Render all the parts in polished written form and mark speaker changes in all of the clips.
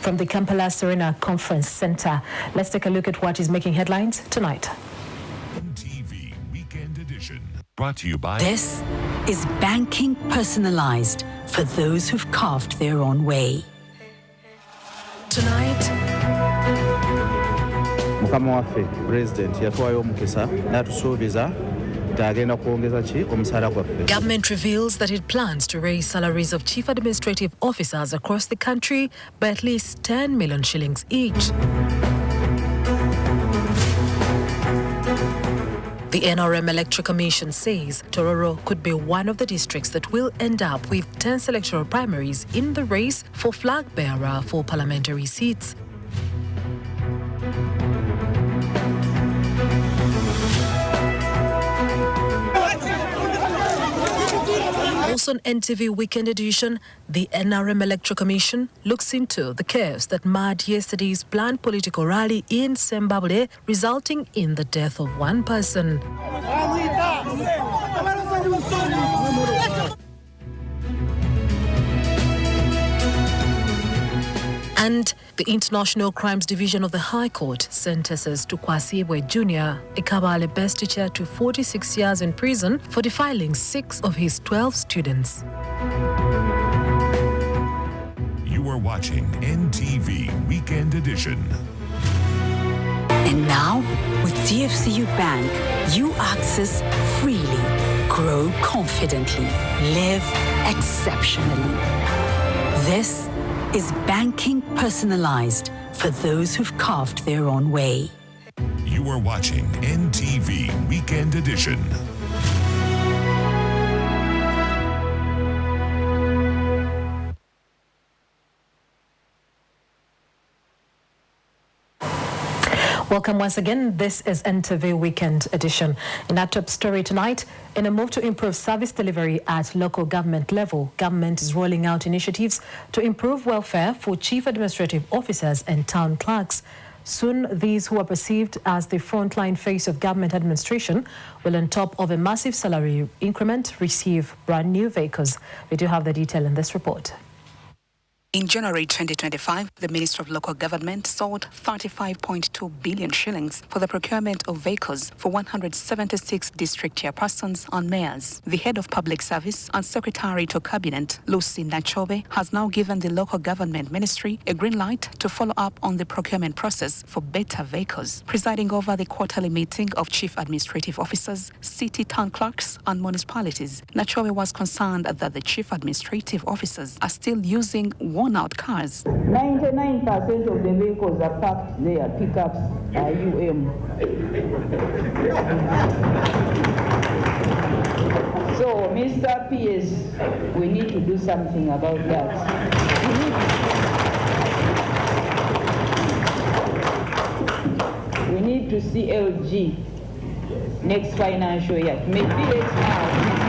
Speaker 1: from the Kampala Serena Conference Center. Let's take a look at what is making headlines tonight.
Speaker 2: NTV Weekend Edition, brought to you by...
Speaker 3: This is banking personalized for those who've carved their own way.
Speaker 1: Tonight...
Speaker 4: Mukama waffe President yatwayo omukisa n'atusuubiza agenda kwongeza ki omusaala gwaffe.
Speaker 1: Government reveals that it plans to raise salaries of chief administrative officers across the country by at least 10 million shillings each. The NRM Electoral Commission says Tororo could be one of the districts that will end up with 10 electoral primaries in the race for flag bearer for parliamentary seats. Also on NTV Weekend Edition, the NRM Electoral Commission looks into the chaos that marred yesterday's planned political rally in Zimbabwe, resulting in the death of one person. And the International Crimes Division of the High Court sentences Tukwasibwe Jr., a Kabale best teacher, to 46 years in prison for defiling 6 of his 12 students.
Speaker 2: You are watching NTV Weekend Edition.
Speaker 3: And now, with DFCU Bank, you access freely, grow confidently, live exceptionally. This is banking personalized for those who've carved their own way.
Speaker 2: You are watching NTV Weekend Edition.
Speaker 1: Welcome once again. This is NTV Weekend Edition. In our top story tonight, in a move to improve service delivery at local government level, government is rolling out initiatives to improve welfare for chief administrative officers and town clerks. Soon, these who are perceived as the frontline face of government administration will, on top of a massive salary increment, receive brand new vehicles. We do have the detail in this report.
Speaker 5: In January 2025, the Ministry of Local Government sought 35.2 billion shillings for the procurement of vehicles for 176 district chairpersons and mayors. The head of public service and secretary to cabinet, Lucy Nachobe, has now given the local government ministry a green light to follow up on the procurement process for better vehicles. Presiding over the quarterly meeting of chief administrative officers, city town clerks and municipalities, Nachobe was concerned that the chief administrative officers are still using worn-out cars.
Speaker 6: 99% of the vehicles are parked there, pickups are So, Mr. PS, we need to do something about that. We need to see LG next financial year. Maybe now.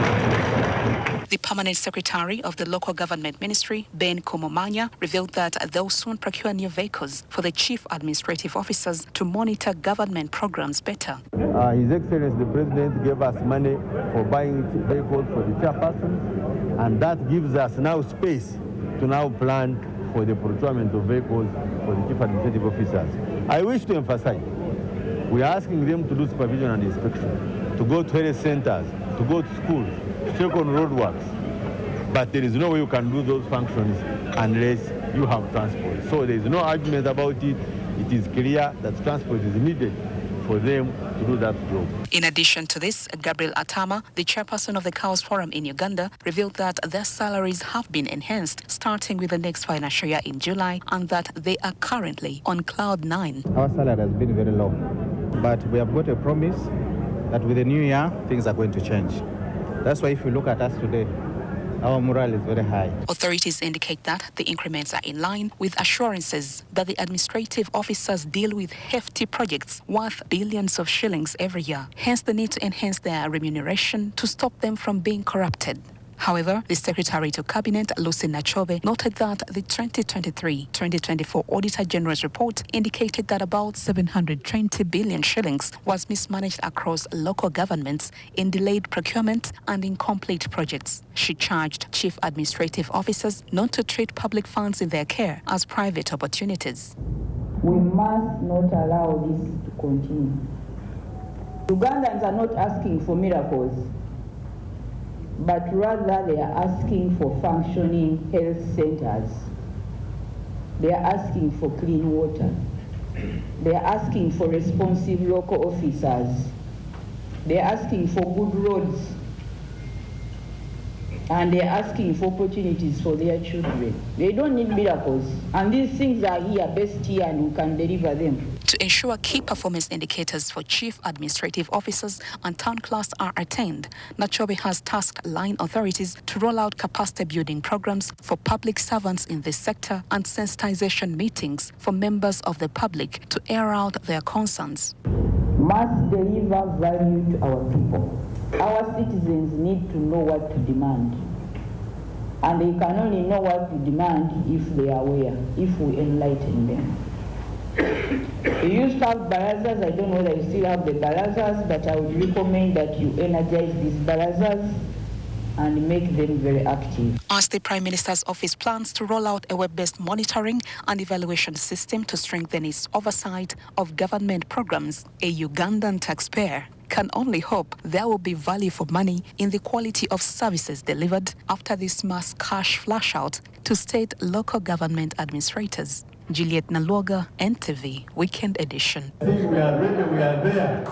Speaker 5: The permanent secretary of the local government ministry, Ben Komomanya, revealed that they'll soon procure new vehicles for the chief administrative officers to monitor government programs better.
Speaker 4: His Excellency the President gave us money for buying vehicles for the chairpersons, and that gives us now space to now plan for the procurement of vehicles for the chief administrative officers. I wish to emphasize, we are asking them to do supervision and inspection, to go to health centers, to go to schools, check on roadworks, but there is no way you can do those functions unless you have transport. So there is no argument about it. It is clear that transport is needed for them to do that job.
Speaker 5: In addition to this, Gabriel Atama, the chairperson of the Cows Forum in Uganda, revealed that their salaries have been enhanced starting with the next financial year in July, and that they are currently on cloud 9.
Speaker 4: Our salary has been very low, but we have got a promise that with the new year, things are going to change. That's why if you look at us today, our morale is very high.
Speaker 5: Authorities indicate that the increments are in line with assurances that the administrative officers deal with hefty projects worth billions of shillings every year. Hence the need to enhance their remuneration to stop them from being corrupted. However, the Secretary to Cabinet, Lucy Nachobe, noted that the 2023-2024 Auditor General's report indicated that about 720 billion shillings was mismanaged across local governments in delayed procurement and incomplete projects. She charged chief administrative officers not to treat public funds in their care as private opportunities.
Speaker 6: We must not allow this to continue. Ugandans are not asking for miracles, but rather they are asking for functioning health centers. They are asking for clean water. They are asking for responsive local officers. They are asking for good roads. And they are asking for opportunities for their children. They don't need miracles. And these things are here, based here, and we can deliver them.
Speaker 5: To ensure key performance indicators for chief administrative officers and town clerks are attained, Nachobe has tasked line authorities to roll out capacity building programs for public servants in this sector and sensitization meetings for members of the public to air out their concerns.
Speaker 6: Must deliver value to our people. Our citizens need to know what to demand. And they can only know what to demand if they are aware, if we enlighten them. We used to have barazas. I don't know whether you still have the barazas, but I would recommend that you energize these barazas and make them very active.
Speaker 5: As the Prime Minister's office plans to roll out a web-based monitoring and evaluation system to strengthen its oversight of government programs, a Ugandan taxpayer can only hope there will be value for money in the quality of services delivered after this mass cash flush-out to state local government administrators. Juliet Naloga, NTV Weekend Edition.
Speaker 4: I think we are ready, we are there.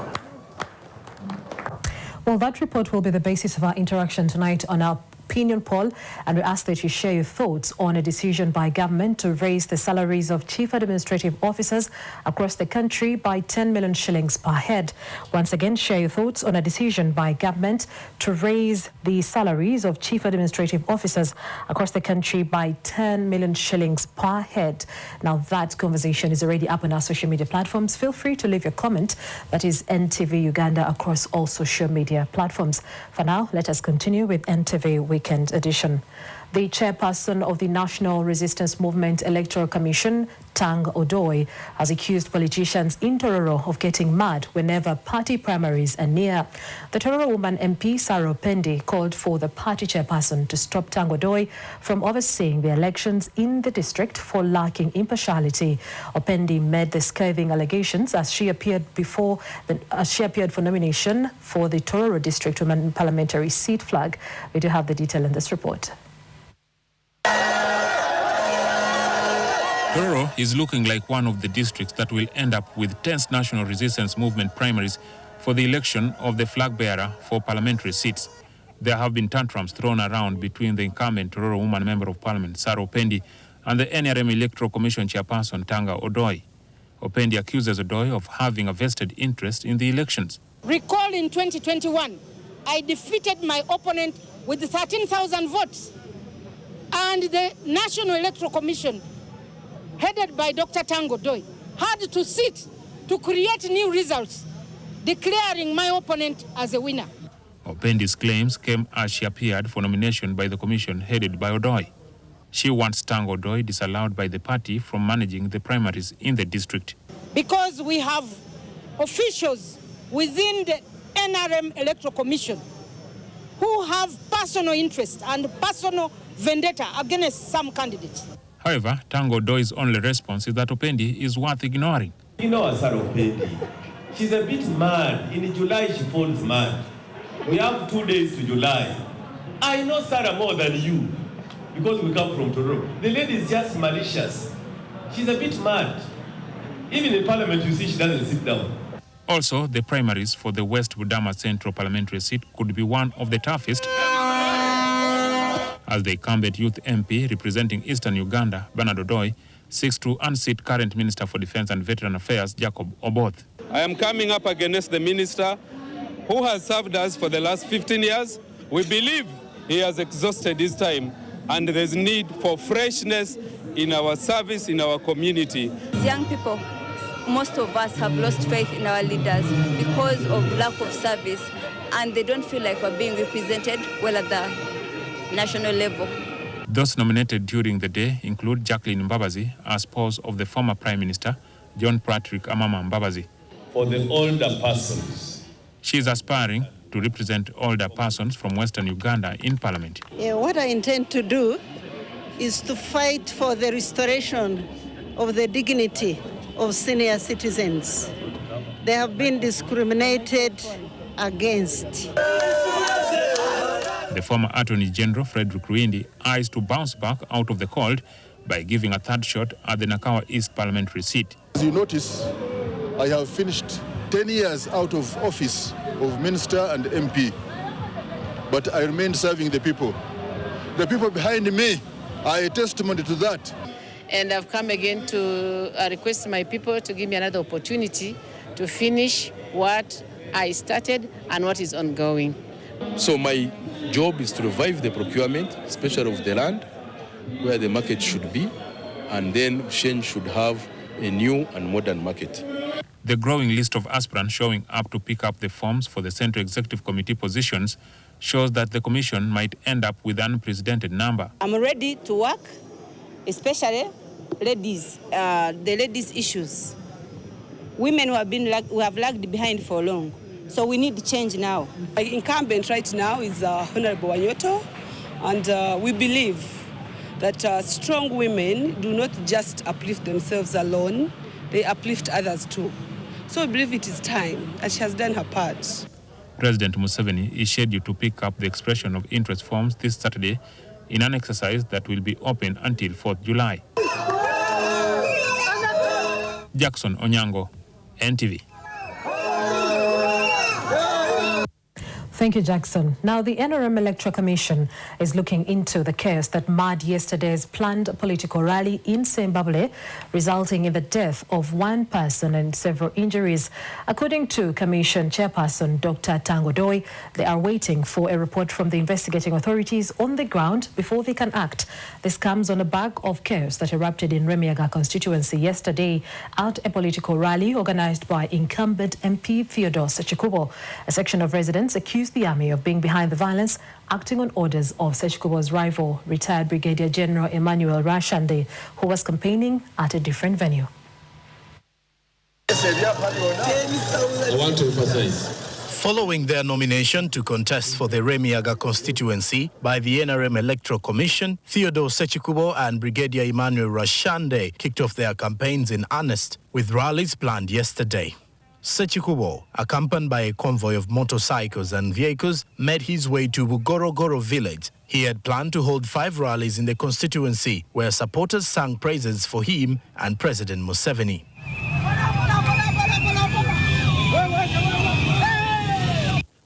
Speaker 1: Well, that report will be the basis of our interaction tonight on our opinion poll, and we ask that you share your thoughts on a decision by government to raise the salaries of chief administrative officers across the country by 10 million shillings per head. Once again, share your thoughts on a decision by government to raise the salaries of chief administrative officers across the country by 10 million shillings per head. Now, that conversation is already up on our social media platforms. Feel free to leave your comment. That is NTV Uganda across all social media platforms. For now, let us continue with NTV Weekend Edition. The chairperson of the National Resistance Movement Electoral Commission, Tang Odoi, has accused politicians in Tororo of getting mad whenever party primaries are near. The Tororo woman MP, Sarah Opendi, called for the party chairperson to stop Tang Odoi from overseeing the elections in the district for lacking impartiality. Opendi made the scathing allegations as she appeared for nomination for the Tororo District Women Parliamentary seat flag. We do have the detail in this report.
Speaker 7: Tororo is looking like one of the districts that will end up with tense National Resistance Movement primaries for the election of the flag bearer for parliamentary seats. There have been tantrums thrown around between the incumbent Tororo woman Member of Parliament, Sarah Opendi, and the NRM Electoral Commission chairperson, Tanga Odoi. Opendi accuses Odoi of having a vested interest in the elections.
Speaker 8: Recall in 2021, I defeated my opponent with 13,000 votes. And the National Electoral Commission, headed by Dr. Tango Doi, had to sit to create new results, declaring my opponent as a winner.
Speaker 7: Opendi's claims came as she appeared for nomination by the commission headed by Odoi. She wants Tango Doi disallowed by the party from managing the primaries in the district.
Speaker 8: Because we have officials within the NRM Electoral Commission who have personal interest and personal vendetta against some candidates.
Speaker 7: However, Tango Doi's only response is that Opendi is worth ignoring.
Speaker 9: You know Sarah Opendi, she's a bit mad. In July, she falls mad. We have 2 days to July. I know Sarah more than you because we come from Tororo. The lady is just malicious. She's a bit mad. Even in Parliament, you see she doesn't sit down.
Speaker 7: Also, the primaries for the West Budama Central Parliamentary seat could be one of the toughest, as the incumbent youth MP representing Eastern Uganda, Bernard Odoi, seeks to unseat current Minister for Defence and Veteran Affairs, Jacob Oboth.
Speaker 10: I am coming up against the minister who has served us for the last 15 years. We believe he has exhausted his time and there's need for freshness in our service, in our community.
Speaker 11: Young people, most of us have lost faith in our leaders because of lack of service, and they don't feel like we're being represented well at the national level.
Speaker 7: Those nominated during the day include Jacqueline Mbabazi, a spouse of the former Prime Minister, John Patrick Amama Mbabazi.
Speaker 9: For the older persons.
Speaker 7: She is aspiring to represent older persons from Western Uganda in Parliament.
Speaker 12: What I intend to do is to fight for the restoration of the dignity of senior citizens. They have been discriminated against.
Speaker 7: The former Attorney General, Frederick Ruindi, eyes to bounce back out of the cold by giving a third shot at the Nakawa East parliamentary seat.
Speaker 13: As you notice, I have finished 10 years out of office of minister and MP, but I remain serving the people. The people behind me are a testimony to that.
Speaker 14: And I've come again to request my people to give me another opportunity to finish what I started and what is ongoing.
Speaker 15: So my job is to revive the procurement, especially of the land, where the market should be, and then Shen should have a new and modern market.
Speaker 7: The growing list of aspirants showing up to pick up the forms for the Central Executive Committee positions shows that the Commission might end up with an unprecedented number.
Speaker 16: I'm ready to work, especially ladies, the ladies' issues. Women who have lagged behind for long. So we need change now.
Speaker 17: My incumbent right now is Honorable Wanyoto, and we believe that strong women do not just uplift themselves alone, they uplift others too. So we believe it is time, and she has done her part.
Speaker 7: President Museveni is scheduled to pick up the expression of interest forms this Saturday in an exercise that will be open until 4th July. Jackson Onyango, NTV.
Speaker 1: Thank you, Jackson. Now, the NRM Electoral Commission is looking into the chaos that marred yesterday's planned political rally in Zimbabwe, resulting in the death of one person and several injuries. According to Commission Chairperson Dr. Tango Doi, they are waiting for a report from the investigating authorities on the ground before they can act. This comes on the back of chaos that erupted in Remiaga constituency yesterday at a political rally organized by incumbent MP Theodore Sechikubo. A section of residents accused the army of being behind the violence, acting on orders of Sechikubo's rival, retired Brigadier General Emmanuel Rashande, who was campaigning at a different venue.
Speaker 18: I want to emphasize. Following their nomination to contest for the Remiaga constituency by the NRM Electoral Commission, Theodore Sechikubo and Brigadier Emmanuel Rashande kicked off their campaigns in earnest, with rallies planned yesterday. Sechikubo, accompanied by a convoy of motorcycles and vehicles, made his way to Bugorogoro village. He had planned to hold 5 rallies in the constituency, where supporters sang praises for him and President Museveni.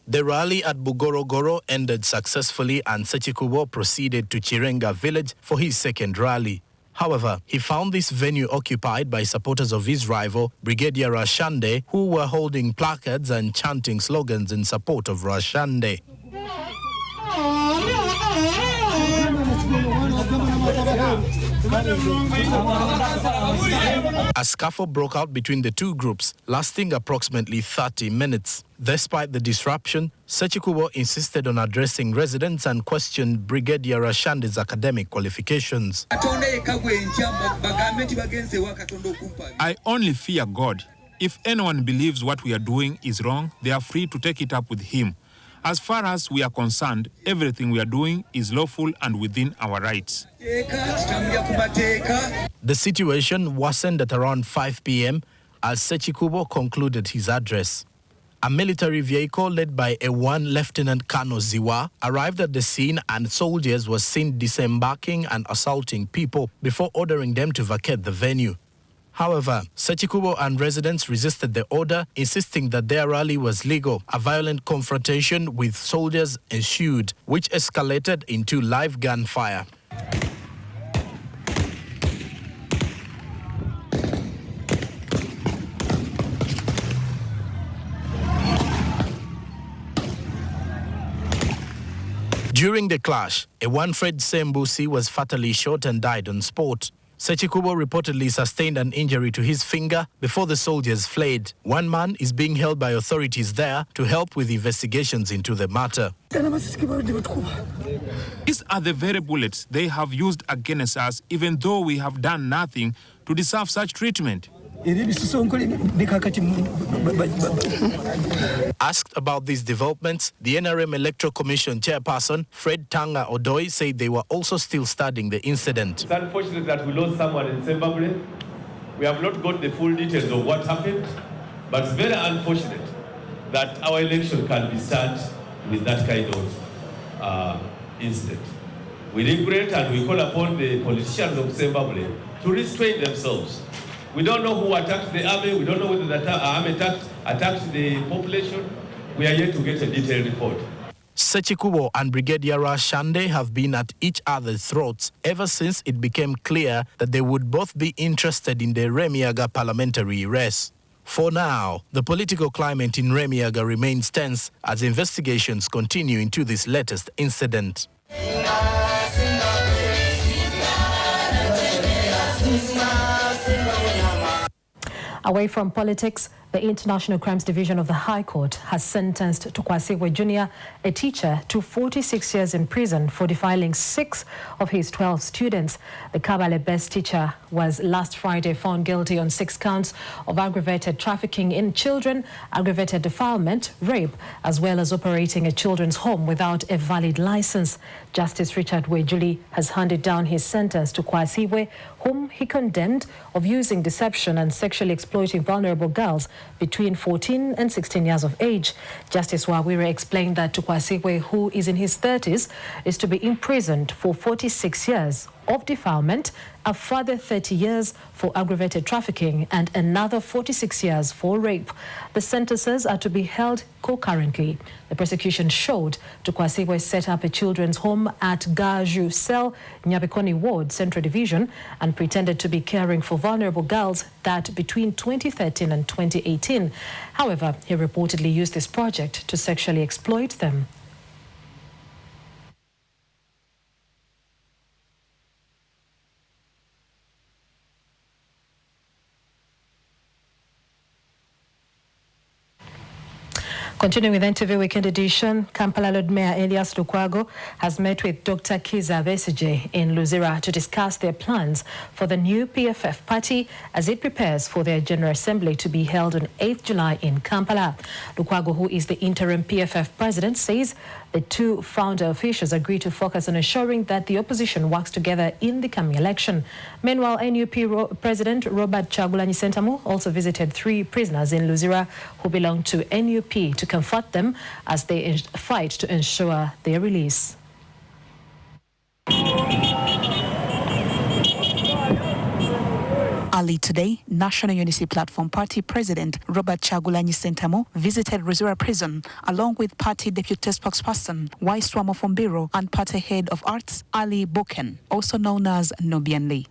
Speaker 18: The rally at Bugorogoro ended successfully, and Sechikubo proceeded to Chirenga village for his second rally. However, he found this venue occupied by supporters of his rival, Brigadier Rashande, who were holding placards and chanting slogans in support of Rashande. A scuffle broke out between the two groups, lasting approximately 30 minutes. Despite the disruption, Sechikubo insisted on addressing residents and questioned Brigadier Rashande's academic qualifications.
Speaker 7: I only fear God. If anyone believes what we are doing is wrong, they are free to take it up with him. As far as we are concerned, everything we are doing is lawful and within our rights.
Speaker 18: The situation worsened at around 5 p.m. as Sechikubo concluded his address. A military vehicle led by A1 Lieutenant Colonel Ziwa arrived at the scene, and soldiers were seen disembarking and assaulting people before ordering them to vacate the venue. However, Sechikubo and residents resisted the order, insisting that their rally was legal. A violent confrontation with soldiers ensued, which escalated into live gunfire. During the clash, A1 Fred Sembusi was fatally shot and died on spot. Sechikubo reportedly sustained an injury to his finger before the soldiers fled. One man is being held by authorities there to help with investigations into the matter.
Speaker 7: These are the very bullets they have used against us, even though we have done nothing to deserve such treatment.
Speaker 18: Asked about these developments, the NRM Electoral Commission chairperson, Fred Tanga Odoi, said they were also still studying the incident.
Speaker 9: It's unfortunate that we lost someone in Zimbabwe. We have not got the full details of what happened, but it's very unfortunate that our election can be start with that kind of incident. We regret and we call upon the politicians of Zimbabwe to restrain themselves. We don't know who attacked the army. We don't know whether the army attacked the population. We are yet to get a detailed report.
Speaker 18: Sechikubo and Brigadier Shande have been at each other's throats ever since it became clear that they would both be interested in the Remiaga parliamentary race. For now, the political climate in Remiaga remains tense as investigations continue into this latest incident.
Speaker 1: Away from politics, the International Crimes Division of the High Court has sentenced Tukwasiwe Jr., a teacher, to 46 years in prison for defiling 6 of his 12 students. The Kabale-based teacher was last Friday found guilty on 6 counts of aggravated trafficking in children, aggravated defilement, rape, as well as operating a children's home without a valid license. Justice Richard Wejuli has handed down his sentence to Kwasiwe, whom he condemned of using deception and sexually exploiting vulnerable girls between 14 and 16 years of age. Justice Wawire explained that Tukwasiwe, who is in his 30s, is to be imprisoned for 46 years of defilement, a further 30 years for aggravated trafficking, and another 46 years for rape. The sentences are to be held concurrently. The prosecution showed Tukwasiwe set up a children's home at Gaju Cell, Nyabikoni Ward, Central Division, and pretended to be caring for vulnerable girls that between 2013 and 2018. However, he reportedly used this project to sexually exploit them. Continuing with NTV Weekend Edition, Kampala Lord Mayor Elias Lukwago has met with Dr. Kizza Besigye in Luzira to discuss their plans for the new PFF party as it prepares for their General Assembly to be held on 8th July in Kampala. Lukwago, who is the interim PFF president, says the two founder officials agreed to focus on ensuring that the opposition works together in the coming election. Meanwhile, NUP President Robert Chagulanyi Sentamu also visited 3 prisoners in Luzira who belong to NUP to comfort them as they fight to ensure their release.
Speaker 5: Early today, National Unity Platform Party President Robert Chagulanyi Sentamu visited Luzira Prison along with party deputy spokesperson Waiswamo Fombiro and party head of arts Ali Boken, also known as Nubian Lee.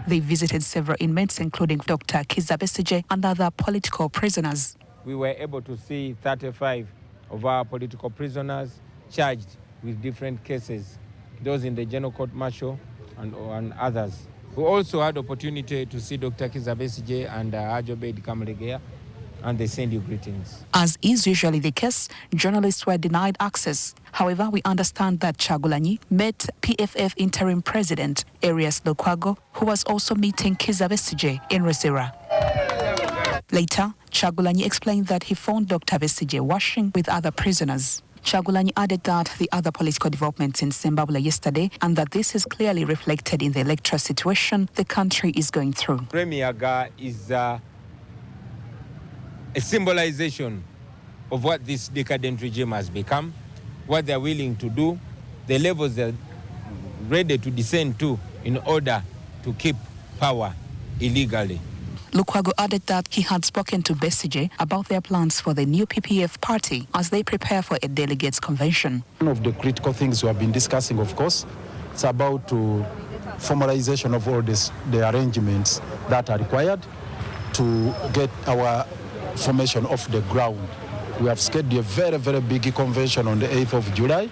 Speaker 5: They visited several inmates including Dr. Kizza Besigye and other political prisoners.
Speaker 19: We were able to see 35 of our political prisoners charged with different cases, those in the General Court Martial and others. We also had opportunity to see Dr. Kizza Besigye and Ajobeid Kamlegea, and they send you greetings.
Speaker 5: As is usually the case, journalists were denied access. However, we understand that Chagulanyi met PFF interim president Elias Lukwago, who was also meeting Kizza Besigye in Luzira. Later, Chagulanyi explained that he found Dr. Besigye washing with other prisoners. Chagulanyi added that the other political developments in Zimbabwe yesterday and that this is clearly reflected in the electoral situation the country is going through.
Speaker 19: Remiaga is a symbolization of what this decadent regime has become, what they're willing to do, the levels they're ready to descend to in order to keep power illegally.
Speaker 5: Lukwago added that he had spoken to Besigye about their plans for the new PPF party as they prepare for a delegates convention.
Speaker 20: One of the critical things we have been discussing, of course, it's about formalization of all the arrangements that are required to get our formation off the ground. We have scheduled a very, very big convention on the 8th of July,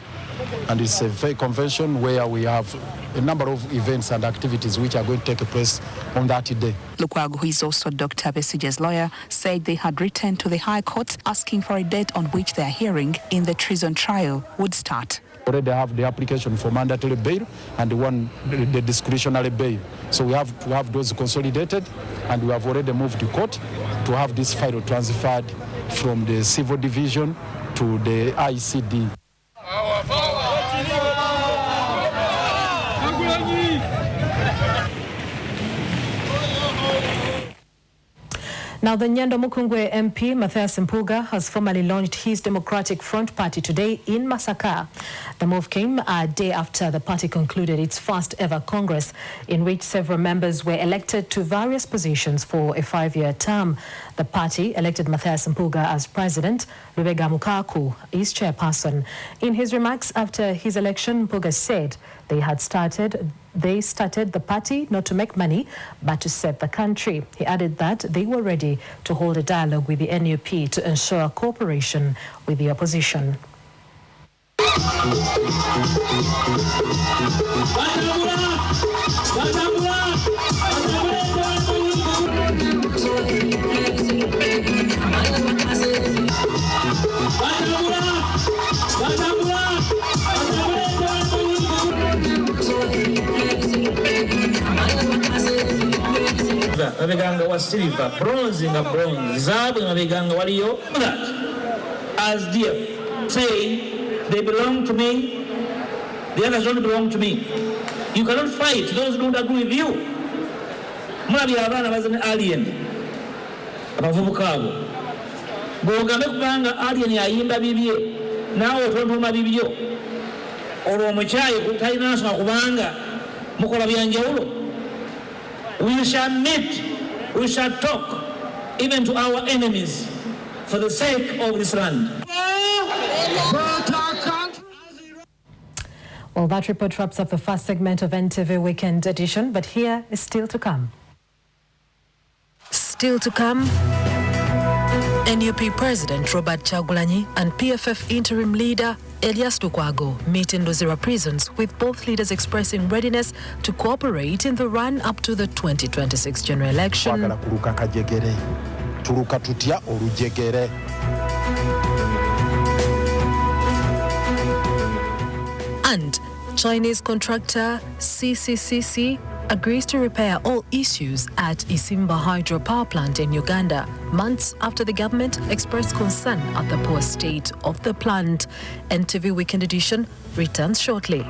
Speaker 20: And it's a fair convention where we have a number of events and activities which are going to take place on that day.
Speaker 5: Lukwago, who is also Dr. Besige's lawyer, said they had written to the High Court asking for a date on which their hearing in the treason trial would start.
Speaker 20: Already have the application for mandatory bail and the discretionary bail. So we have to have those consolidated, and we have already moved to court to have this file transferred from the civil division to the ICD.
Speaker 1: Now, the Nyando Mukungwe MP, Mathias Mpuga, has formally launched his Democratic Front Party today in Masaka. The move came a day after the party concluded its first ever Congress, in which several members were elected to various positions for a 5-year term. The party elected Mathias Mpuga as president, Lubega Mukaku is chairperson. In his remarks after his election, Mpuga said they started the party not to make money, but to serve the country. He added that they were ready to hold a dialogue with the NUP to ensure cooperation with the opposition.
Speaker 21: Mabeganga wa silver, bronze nga bronze, zahabu mabeganga waliyo. As DF saying, they belong to me, the others don't belong to me. You cannot fight those who don't agree with you. Mulabi abaana bazane alien, abavubuka abo. Bw'ogambe kubanga alien ayimba bibye, naawe otontoma bibyo. Olwo omukyayi talina nsonga kubanga mukola byanjawulo. We shall meet, we shall talk, even to our enemies, for the sake of this land.
Speaker 1: Well, that report wraps up the first segment of NTV Weekend Edition, but here is still to come. Still to come, NUP President Robert Kyagulanyi and PFF Interim Leader Elias Lukwago meet in Luzira prisons, with both leaders expressing readiness to cooperate in the run-up to the 2026 general election. And Chinese contractor CCCC agrees to repair all issues at Isimba hydropower plant in Uganda, months after the government expressed concern at the poor state of the plant. NTV Weekend Edition returns shortly.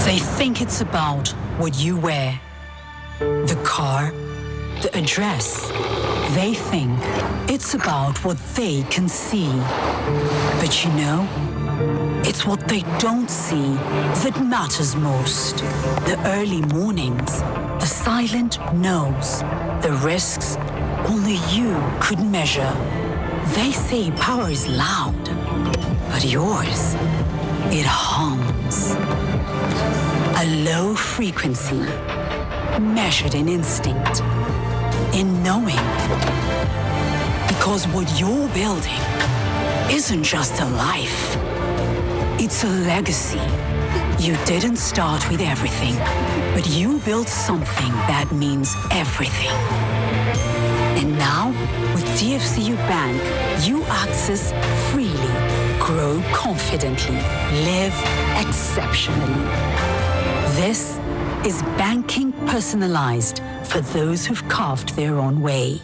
Speaker 3: They think it's about what you wear, the car, the address. They think it's about what they can see. But you know, it's what they don't see that matters most. The early mornings, the silent no's, the risks only you could measure. They say power is loud, but yours, it hums. A low frequency, measured in instinct, in knowing. Because what you're building isn't just a life, it's a legacy. You didn't start with everything, but you built something that means everything. And now, with DFCU Bank, you access freely, grow confidently, live exceptionally. This is banking personalized for those who've carved their own way.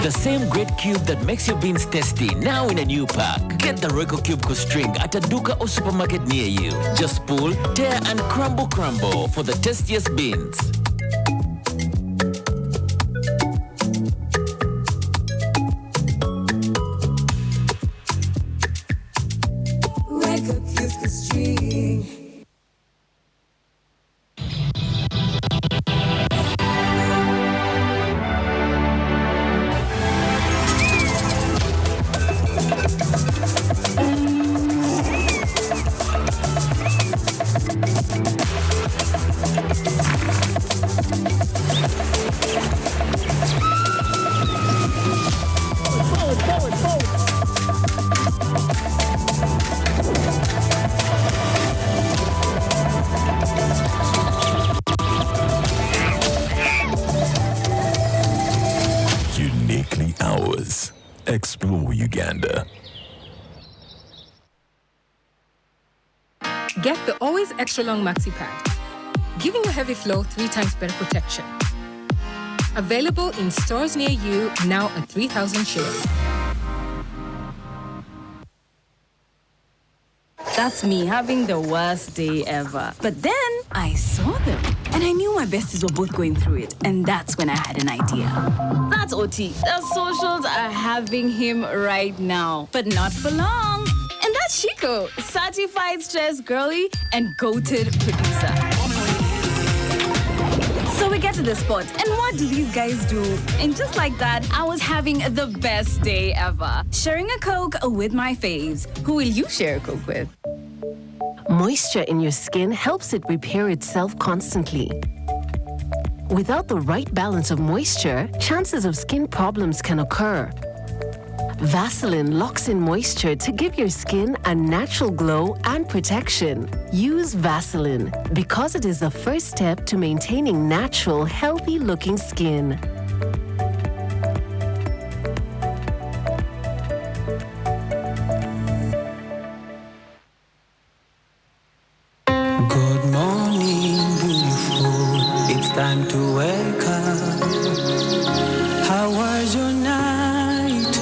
Speaker 2: The same great cube that makes your beans tasty, now in a new pack. Get the Royco Cube Co-String at a Duka or supermarket near you. Just pull, tear, and crumble for the tastiest beans.
Speaker 22: Royco Cube Co-String.
Speaker 23: Uniquely ours. Explore Uganda.
Speaker 24: Get the always extra long maxi pad, giving your heavy flow 3 times better protection. Available in stores near you, now at 3,000 shillings.
Speaker 11: That's me having the worst day ever. But then I saw them and I knew my besties were both going through it. And that's when I had an idea. That's OT. The socials are having him right now, but not for long. And that's Chico, certified stress girly and goated producer. So we get to the spot, and what do these guys do? And just like that, I was having the best day ever. Sharing a Coke with my faves. Who will you share a Coke with?
Speaker 25: Moisture in your skin helps it repair itself constantly. Without the right balance of moisture, chances of skin problems can occur. Vaseline locks in moisture to give your skin a natural glow and protection. Use Vaseline because it is the first step to maintaining natural, healthy-looking skin.
Speaker 22: Good morning, beautiful. It's time to wake up. How was your night?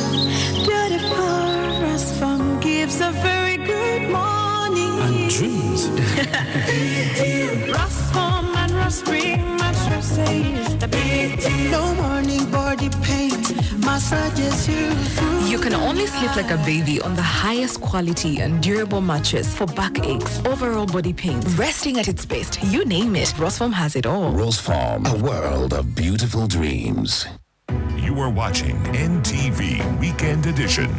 Speaker 22: Beautiful. Rest from gives a very good morning.
Speaker 23: And dreams.
Speaker 22: Rest from and rest spring mattresses. The big deal. No morning body pain. Massages you through.
Speaker 26: You can only sleep like a baby on the highest quality and durable mattress for backaches, overall body pains, resting at its best. You name it, Rose Farm has it all.
Speaker 23: Rose Farm, a world of beautiful dreams.
Speaker 27: You are watching NTV Weekend Edition.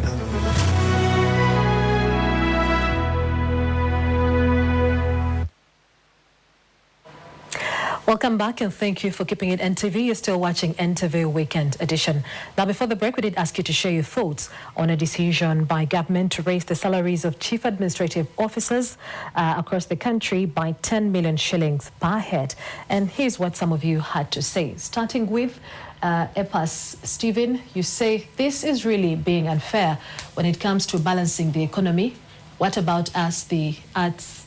Speaker 1: Welcome back and thank you for keeping it NTV. You're still watching NTV Weekend Edition. Now, before the break, we did ask you to share your thoughts on a decision by government to raise the salaries of chief administrative officers across the country by 10 million shillings per head. And here's what some of you had to say. Starting with EPAS, Stephen, you say this is really being unfair when it comes to balancing the economy. What about us, the arts,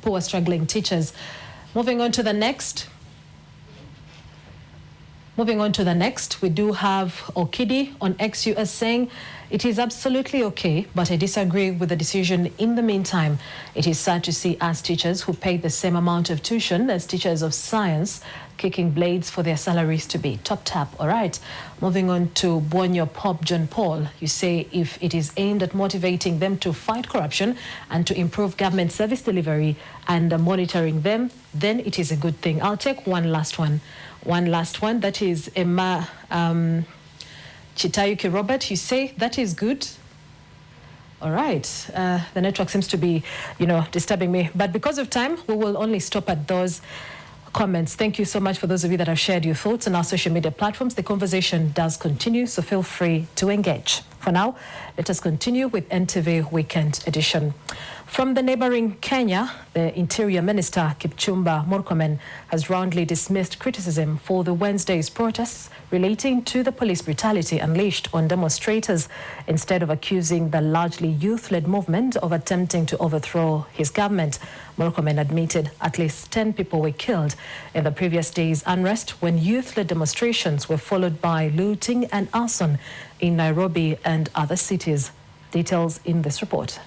Speaker 1: poor struggling teachers? Moving on to the next, we do have Okidi on XUS saying, it is absolutely okay, but I disagree with the decision. In the meantime, it is sad to see us teachers who pay the same amount of tuition as teachers of science kicking blades for their salaries to be topped up. All right, moving on to Bonyo Pop John Paul. You say if it is aimed at motivating them to fight corruption and to improve government service delivery and monitoring them, then it is a good thing. I'll take one last one. That is Emma Chitayuki Robert. You say that is good. All right. The network seems to be, disturbing me. But because of time, we will only stop at those comments. Thank you so much for those of you that have shared your thoughts on our social media platforms. The conversation does continue, so feel free to engage. For now, let us continue with NTV Weekend Edition. From the neighboring Kenya, the Interior Minister Kipchumba Murkomen has roundly dismissed criticism for the Wednesday's protests relating to the police brutality unleashed on demonstrators, instead of accusing the largely youth-led movement of attempting to overthrow his government. Murkomen admitted at least 10 people were killed in the previous day's unrest when youth-led demonstrations were followed by looting and arson in Nairobi and other cities. Details in this report.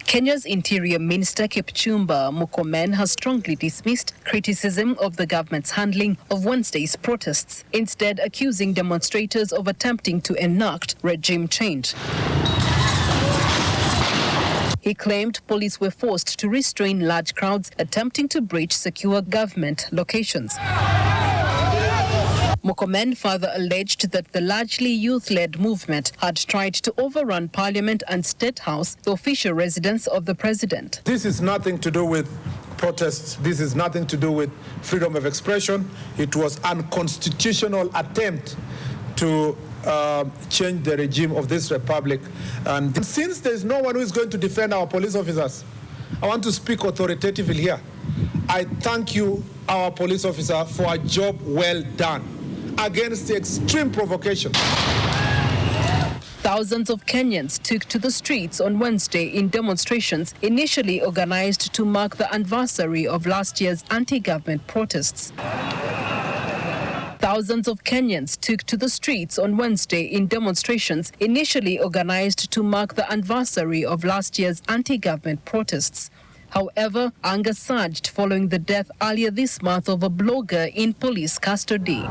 Speaker 4: Kenya's Interior Minister Kipchumba Murkomen has strongly dismissed criticism of the government's handling of Wednesday's protests, instead accusing demonstrators of attempting to enact regime change. He claimed police were forced to restrain large crowds attempting to breach secure government locations. Murkomen further alleged that the largely youth-led movement had tried to overrun Parliament and State House, the official residence of the president.
Speaker 6: This is nothing to do with protests. This is nothing to do with freedom of expression. It was an unconstitutional attempt to change the regime of this republic. And since there is no one who is going to defend our police officers, I want to speak authoritatively here. I thank you, our police officer, for a job well done against the extreme provocation.
Speaker 4: Thousands of Kenyans took to the streets on Wednesday in demonstrations initially organized to mark the anniversary of last year's anti-government protests. Thousands of Kenyans took to the streets on Wednesday in demonstrations initially organized to mark the anniversary of last year's anti-government protests. However, anger surged following the death earlier this month of a blogger in police custody.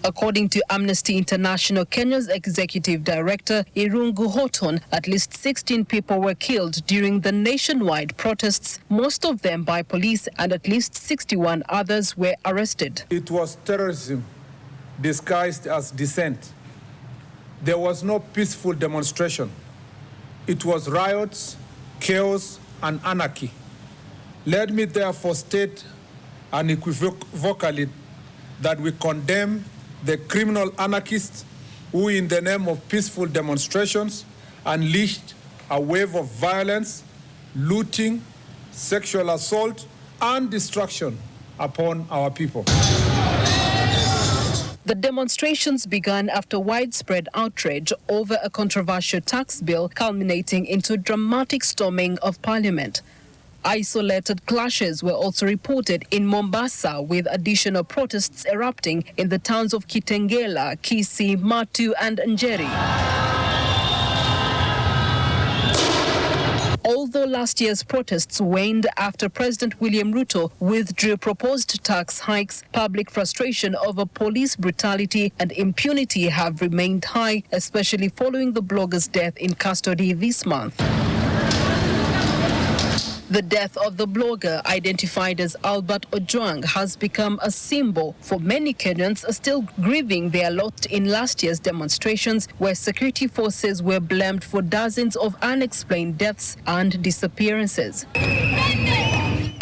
Speaker 4: According to Amnesty International, Kenya's executive director, Irungu Horton, at least 16 people were killed during the nationwide protests, most of them by police, and at least 61 others were arrested.
Speaker 6: It was terrorism disguised as dissent. There was no peaceful demonstration. It was riots, chaos, and anarchy. Let me therefore state unequivocally that we condemn the criminal anarchists who, in the name of peaceful demonstrations, unleashed a wave of violence, looting, sexual assault, and destruction upon our people.
Speaker 4: The demonstrations began after widespread outrage over a controversial tax bill, culminating into dramatic storming of Parliament. Isolated clashes were also reported in Mombasa, with additional protests erupting in the towns of Kitengela, Kisii, Matu, and Njeri. Although last year's protests waned after President William Ruto withdrew proposed tax hikes, public frustration over police brutality and impunity have remained high, especially following the blogger's death in custody this month. The death of the blogger, identified as Albert Ojwang, has become a symbol for many Kenyans still grieving their lot in last year's demonstrations, where security forces were blamed for dozens of unexplained deaths and disappearances.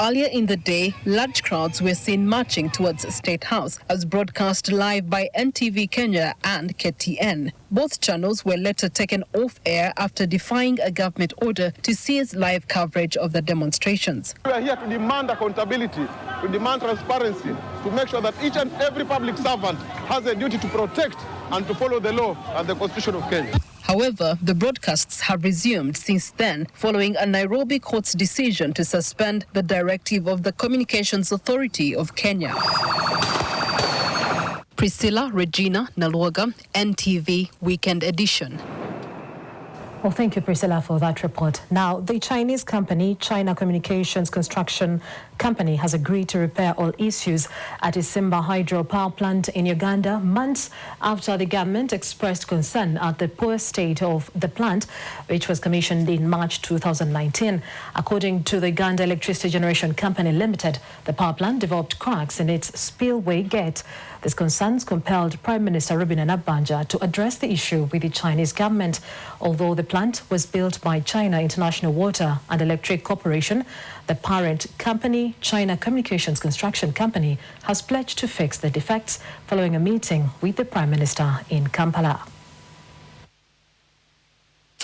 Speaker 4: Earlier in the day, large crowds were seen marching towards State House, as broadcast live by NTV Kenya and KTN. Both channels were later taken off air after defying a government order to cease live coverage of the demonstrations.
Speaker 8: We are here to demand accountability, to demand transparency, to make sure that each and every public servant has a duty to protect and to follow the law and the Constitution of Kenya.
Speaker 4: However, the broadcasts have resumed since then, following a Nairobi court's decision to suspend the directive of the Communications Authority of Kenya. Priscilla Regina Naluaga, NTV Weekend Edition.
Speaker 1: Well, thank you, Priscilla, for that report. Now, the Chinese company, China Communications Construction Company, has agreed to repair all issues at its Simba Hydro Power Plant in Uganda, months after the government expressed concern at the poor state of the plant, which was commissioned in March 2019. According to the Uganda Electricity Generation Company Limited, the power plant developed cracks in its spillway gate. These concerns compelled Prime Minister Reuben Nabbanja to address the issue with the Chinese government. Although the plant was built by China International Water and Electric Corporation, the parent company, China Communications Construction Company, has pledged to fix the defects following a meeting with the Prime Minister in Kampala.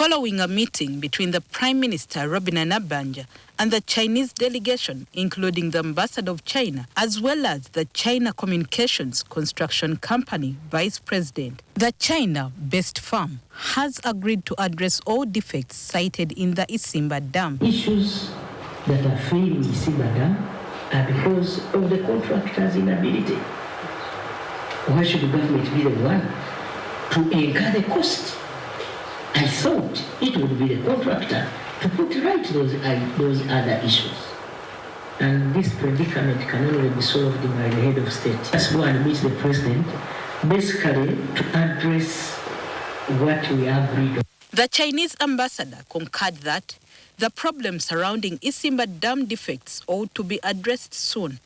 Speaker 5: following a meeting between the Prime Minister Robina Nabanja and the Chinese delegation, including the ambassador of China, as well as the China Communications Construction Company Vice President. The China-based firm has agreed to address all defects cited in the Isimba Dam.
Speaker 10: Issues that are failing Isimba Dam are because of the contractor's inability. Why should the government be the one to incur the cost? I thought it would be the contractor to put right those other issues. And this predicament can only be solved by the head of state. Let's go and meet the president, basically to address what we agreed on.
Speaker 5: The Chinese ambassador concurred that the problems surrounding Isimba Dam defects ought to be addressed soon,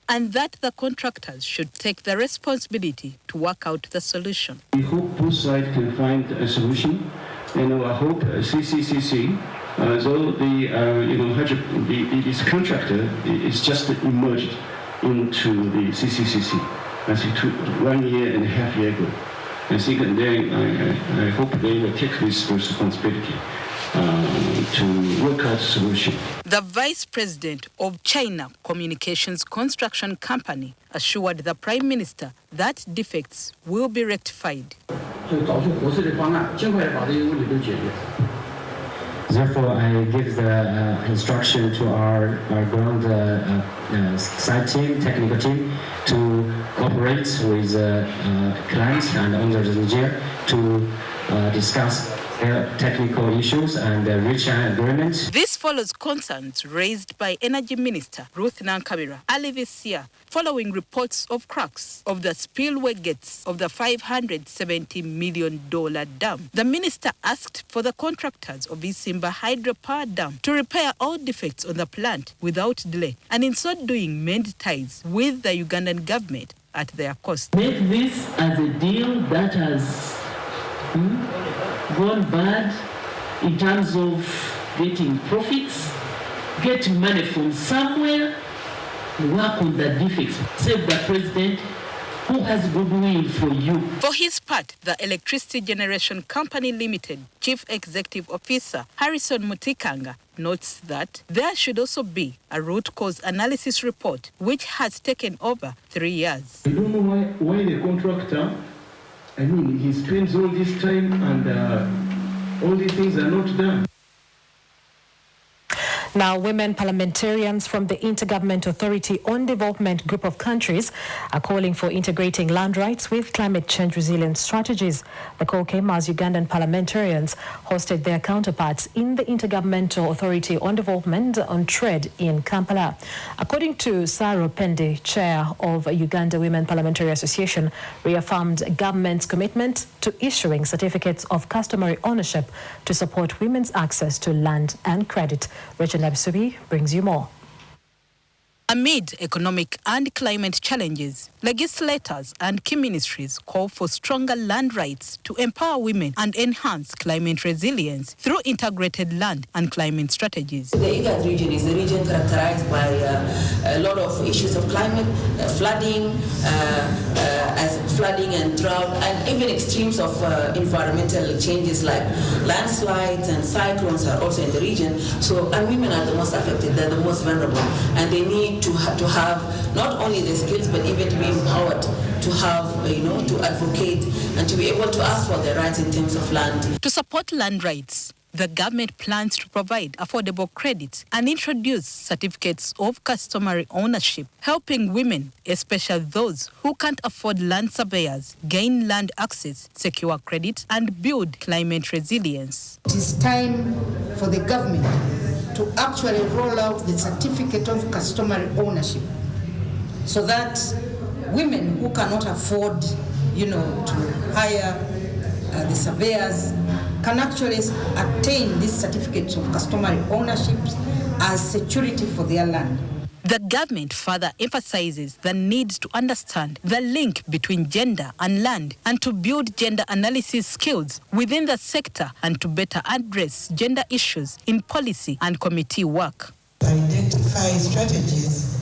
Speaker 5: and that the contractors should take the responsibility to work out the solution.
Speaker 12: We hope both sides can find a solution. I hope CCCC, though this contractor is just emerged into the CCCC, I think 1.5 years ago. I think I hope they will take this responsibility to work out a solution.
Speaker 5: The Vice President of China Communications Construction Company assured the Prime Minister that defects will be rectified.
Speaker 13: Therefore, I give the instruction to our ground site team, technical team, to cooperate with clients and owners of Niger to discuss technical issues and reach an agreement.
Speaker 5: This follows concerns raised by Energy Minister Ruth Nankabira early this year, following reports of cracks of the spillway gates of the $570 million dam. The minister asked for the contractors of Isimba Hydropower Dam to repair all defects on the plant without delay, and in so doing mend ties with the Ugandan government at their cost.
Speaker 10: Make this as a deal that has gone bad in terms of getting profits, get money from somewhere, work on the defects, save the president who has goodwill for you.
Speaker 5: For his part, the Electricity Generation Company Limited Chief Executive Officer Harrison Mutikanga notes that there should also be a root cause analysis report, which has taken over 3 years.
Speaker 12: I don't know why the contractor, he spends all this time and all these things are not done.
Speaker 1: Now, women parliamentarians from the Intergovernmental Authority on Development group of countries are calling for integrating land rights with climate change resilience strategies. The call came as Ugandan parliamentarians hosted their counterparts in the Intergovernmental Authority on Development on Trade in Kampala. According to Saro Pende, chair of Uganda Women Parliamentary Association, reaffirmed government's commitment to issuing certificates of customary ownership to support women's access to land and credit. Richard Nabsubi brings you more.
Speaker 5: Amid economic and climate challenges, legislators and key ministries call for stronger land rights to empower women and enhance climate resilience through integrated land and climate strategies.
Speaker 14: The IGAD region is a region characterized by a lot of issues of climate, flooding and drought, and even extremes of environmental changes like landslides and cyclones are also in the region. And women are the most affected, they're the most vulnerable, and they need to have not only the skills but even to be empowered to have, to advocate and to be able to ask for their rights in terms of land.
Speaker 5: To support land rights, the government plans to provide affordable credits and introduce certificates of customary ownership, helping women, especially those who can't afford land surveyors, gain land access, secure credit, and build climate resilience.
Speaker 15: It is time for the government to actually roll out the certificate of customary ownership so that women who cannot afford, to hire the surveyors can actually attain these certificates of customary ownership as security for their land.
Speaker 5: The government further emphasizes the need to understand the link between gender and land and to build gender analysis skills within the sector and to better address gender issues in policy and committee work.
Speaker 16: Identify strategies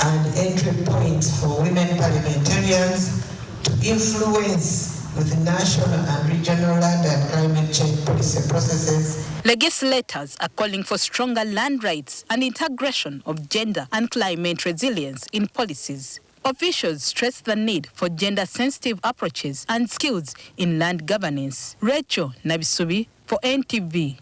Speaker 16: and entry points for women parliamentarians to influence with national and regional land and climate change policy processes.
Speaker 5: Legislators are calling for stronger land rights and integration of gender and climate resilience in policies. Officials stress the need for gender-sensitive approaches and skills in land governance. Rachel Nabisubi for NTV.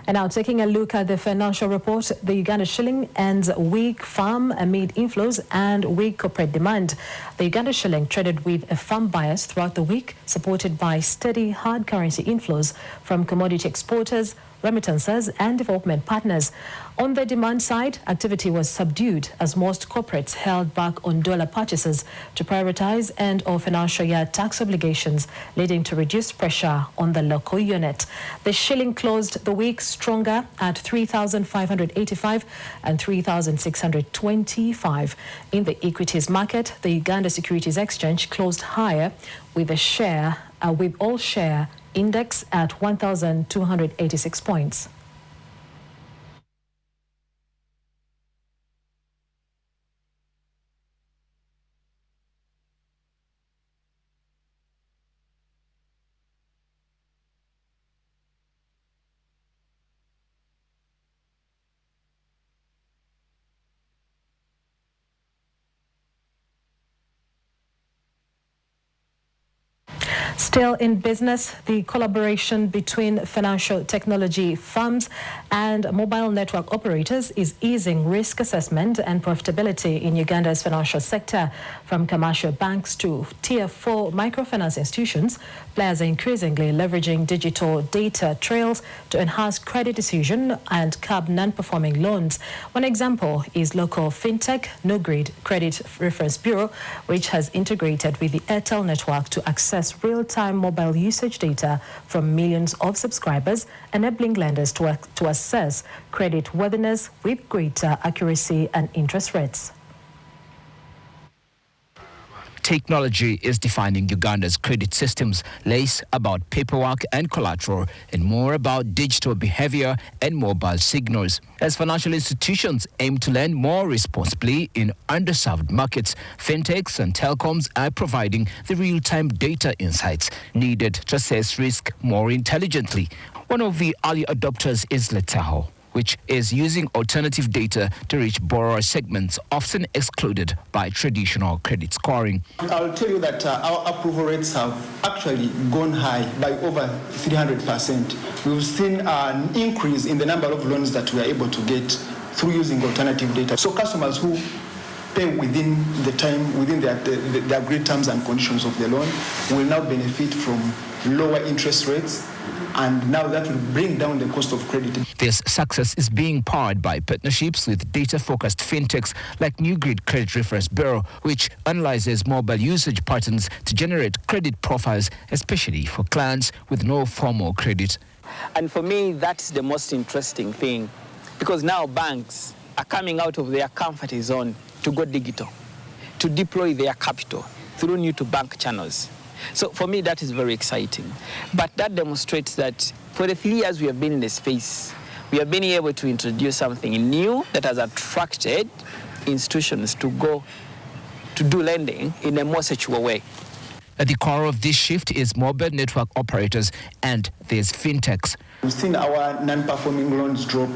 Speaker 1: And now taking a look at the financial report, the Uganda shilling ends weak farm amid inflows and weak corporate demand. The Uganda shilling traded with a firm bias throughout the week, supported by steady hard currency inflows from commodity exporters, remittances and development partners. On the demand side, activity was subdued as most corporates held back on dollar purchases to prioritize end-of financial year tax obligations, leading to reduced pressure on the local unit. The shilling closed the week stronger at 3,585 and 3,625. In the equities market, the Uganda Securities Exchange closed higher with all share index at 1,286 points. Still in business, the collaboration between financial technology firms and mobile network operators is easing risk assessment and profitability in Uganda's financial sector. From commercial banks to Tier 4 microfinance institutions, players are increasingly leveraging digital data trails to enhance credit decision and curb non-performing loans. One example is local fintech NuGrid Credit Reference Bureau, which has integrated with the Airtel network to access real-time mobile usage data from millions of subscribers, enabling lenders to assess credit worthiness with greater accuracy and interest rates.
Speaker 7: Technology is defining Uganda's credit systems, less about paperwork and collateral and more about digital behavior and mobile signals. As financial institutions aim to lend more responsibly in underserved markets, fintechs and telecoms are providing the real-time data insights needed to assess risk more intelligently. One of the early adopters is Letaho, which is using alternative data to reach borrower segments often excluded by traditional credit scoring.
Speaker 9: I'll tell you that our approval rates have actually gone high by over 300%. We've seen an increase in the number of loans that we are able to get through using alternative data. So customers who pay within the time, within the agreed terms and conditions of the loan will now benefit from lower interest rates, and now that will bring down the cost of credit.
Speaker 7: This success is being powered by partnerships with data-focused fintechs like NuGrid Credit Reference Bureau, which analyzes mobile usage patterns to generate credit profiles, especially for clients with no formal credit.
Speaker 17: And for me, that's the most interesting thing, because now banks are coming out of their comfort zone to go digital, to deploy their capital through new-to-bank channels. So for me, that is very exciting. But that demonstrates that for the 3 years we have been in the space, we have been able to introduce something new that has attracted institutions to go to do lending in a more secure way.
Speaker 7: At the core of this shift is mobile network operators and there's fintechs.
Speaker 9: We've seen our non-performing loans drop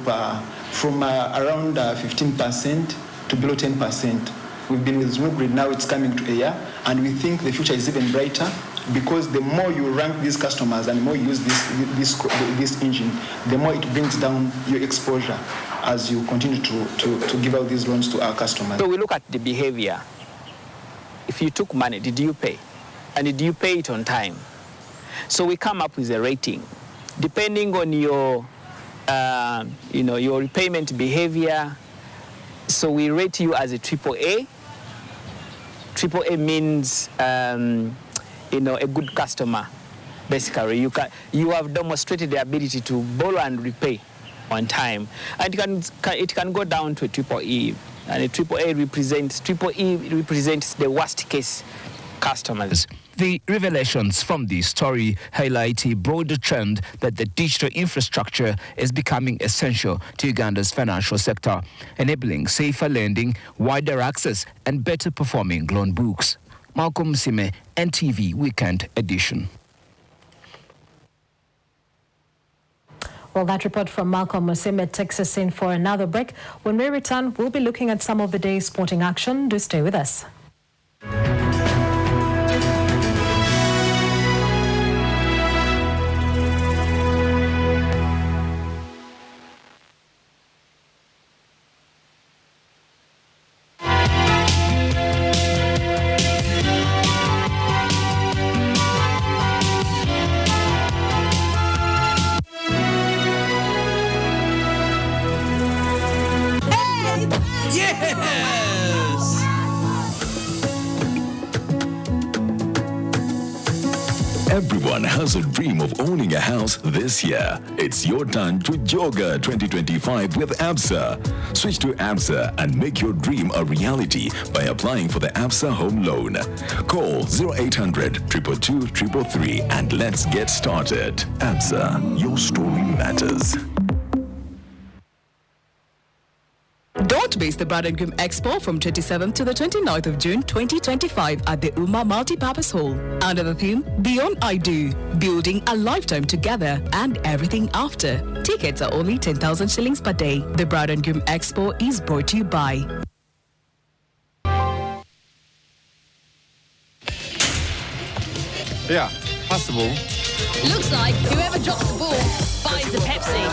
Speaker 9: from around 15% to below 10%. We've been with NuGrid, now it's coming to a year, and we think the future is even brighter because the more you rank these customers and the more you use this engine, the more it brings down your exposure as you continue to give out these loans to our customers.
Speaker 17: So we look at the behavior. If you took money, did you pay? And did you pay it on time? So we come up with a rating. Depending on your repayment behavior, so we rate you as a AAA. AAA means, a good customer. Basically, you have demonstrated the ability to borrow and repay on time, and it can go down to a EEE. And a EEE represents the worst case customers.
Speaker 7: The revelations from this story highlight a broader trend that the digital infrastructure is becoming essential to Uganda's financial sector, enabling safer lending, wider access, and better performing loan books. Malcolm Sime, NTV Weekend Edition.
Speaker 1: Well, that report from Malcolm Musime takes us in for another break. When we return, we'll be looking at some of the day's sporting action. Do stay with us.
Speaker 23: Everyone has a dream of owning a house this year. It's your turn to Joga 2025 with ABSA. Switch to ABSA and make your dream a reality by applying for the ABSA Home Loan. Call 0800 222 333 and let's get started. ABSA, your story matters.
Speaker 2: Don't miss the Bride and Groom Expo from 27th to the 29th of June 2025 at the UMA Multipurpose Hall. Under the theme, Beyond I Do, Building a Lifetime Together and Everything After. Tickets are only 10,000 shillings per day. The Bride and Groom Expo is brought to you by...
Speaker 3: Yeah, possible.
Speaker 18: Looks like whoever drops the ball buys a Pepsi.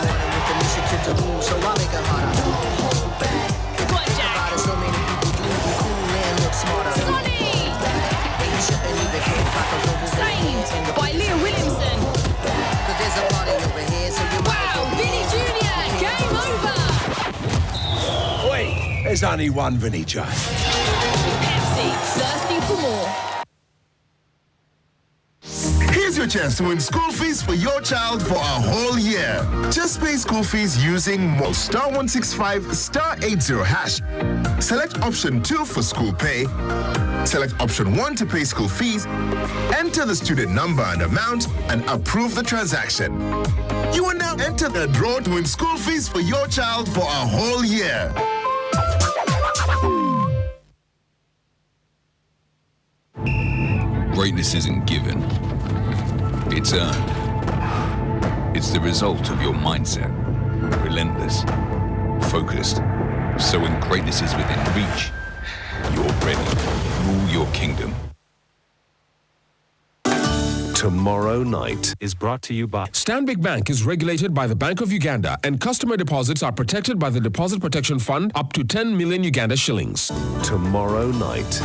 Speaker 18: Saved by Leah Williamson. Wow, Vinny Jr. Game over.
Speaker 19: Wait, there's only one Vinny J.
Speaker 18: Pepsi, thirsty for more.
Speaker 20: Here's your chance to win school fees for your child for a whole year. Just pay school fees using star 165 star 80 hash. Select option 2 for school pay. Select option 1 to pay school fees. Enter the student number and amount and approve the transaction. You will now enter the draw to win school fees for your child for a whole year.
Speaker 21: Greatness isn't given. It's earned. It's the result of your mindset. Relentless. Focused. So when greatness is within reach, you're ready. Rule your kingdom.
Speaker 24: Tomorrow Night is brought to you by... Stanbic Bank is regulated by the Bank of Uganda and customer deposits are protected by the Deposit Protection Fund up to 10 million Uganda shillings. Tomorrow Night.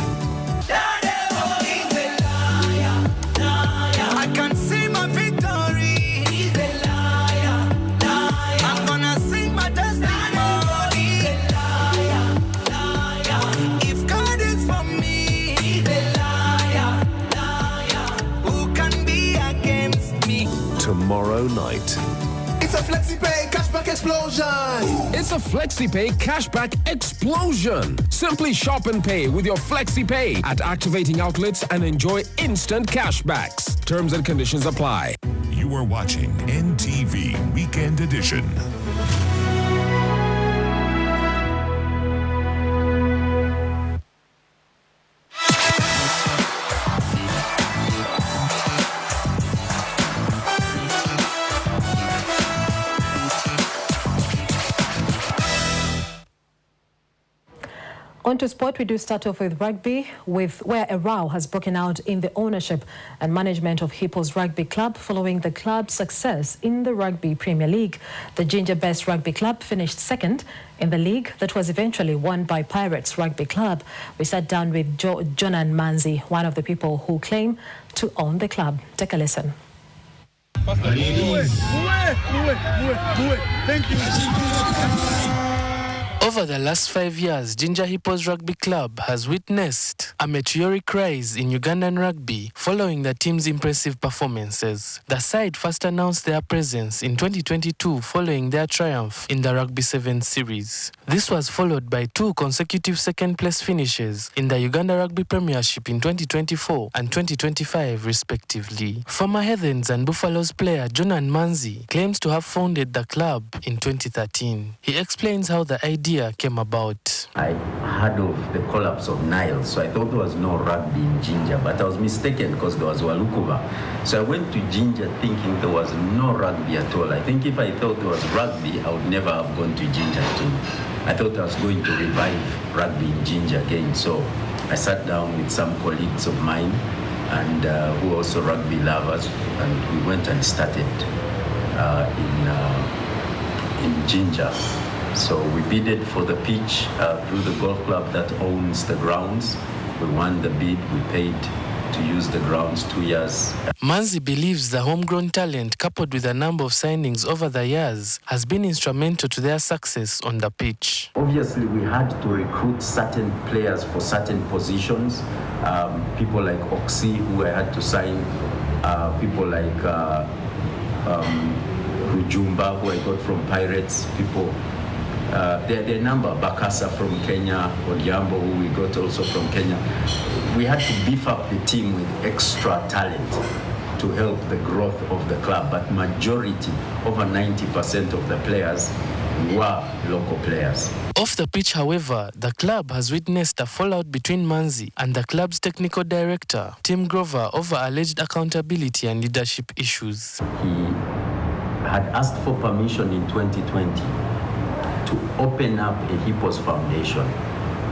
Speaker 22: I can see my victory. He's a liar, liar. I'm gonna sing my testimony. He's a liar, liar. If God is for me, he's a liar, liar. Who can be against me?
Speaker 24: Tomorrow Night.
Speaker 22: It's a FlexiPay cashback explosion.
Speaker 24: It's a FlexiPay cashback explosion. Simply shop and pay with your FlexiPay at activating outlets and enjoy instant cashbacks. Terms and conditions apply.
Speaker 27: You are watching NTV Weekend Edition.
Speaker 1: On to sport, we do start off with rugby, where a row has broken out in the ownership and management of Hippos Rugby Club following the club's success in the Rugby Premier League. The Ginger Best Rugby Club finished second in the league that was eventually won by Pirates Rugby Club. We sat down with Jonan Manzi, one of the people who claim to own the club. Take a listen.
Speaker 28: Thank you. Over the last 5 years, Ginger Hippos Rugby Club has witnessed a meteoric rise in Ugandan rugby following the team's impressive performances. The side first announced their presence in 2022 following their triumph in the Rugby 7 series. This was followed by 2 consecutive second-place finishes in the Uganda Rugby Premiership in 2024 and 2025 respectively. Former Heathens and Buffaloes player Jonan Manzi claims to have founded the club in 2013. He explains how the idea came about.
Speaker 3: I heard of the collapse of Nile, so I thought there was no rugby in Jinja, but I was mistaken because there was Walukuba. So I went to Jinja thinking there was no rugby at all. I think if I thought there was rugby, I would never have gone to Jinja too. I thought I was going to revive rugby in Jinja again. So I sat down with some colleagues of mine and who are also rugby lovers, and we went and started in Jinja. So we bidded for the pitch through the golf club that owns the grounds. We won the bid, we paid to use the grounds 2 years.
Speaker 28: Manzi believes the homegrown talent, coupled with a number of signings over the years, has been instrumental to their success on the pitch.
Speaker 3: Obviously, we had to recruit certain players for certain positions. People like Oxy, who I had to sign. People like Rujumba, who I got from Pirates. People. There are a number, Bakasa from Kenya, Odiambo, who we got also from Kenya. We had to beef up the team with extra talent to help the growth of the club, but majority, over 90% of the players were local players.
Speaker 28: Off the pitch, however, the club has witnessed a fallout between Manzi and the club's technical director, Tim Grover, over alleged accountability and leadership issues.
Speaker 3: He had asked for permission in 2020 to open up a Hippos Foundation,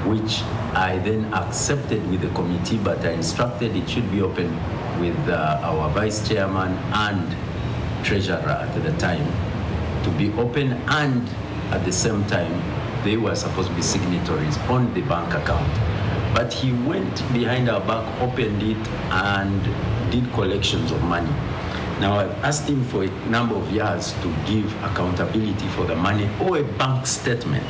Speaker 3: which I then accepted with the committee, but I instructed it should be open with our vice chairman and treasurer at the time, to be open, and at the same time, they were supposed to be signatories on the bank account. But he went behind our back, opened it, and did collections of money. Now, I've asked him for a number of years to give accountability for the money or a bank statement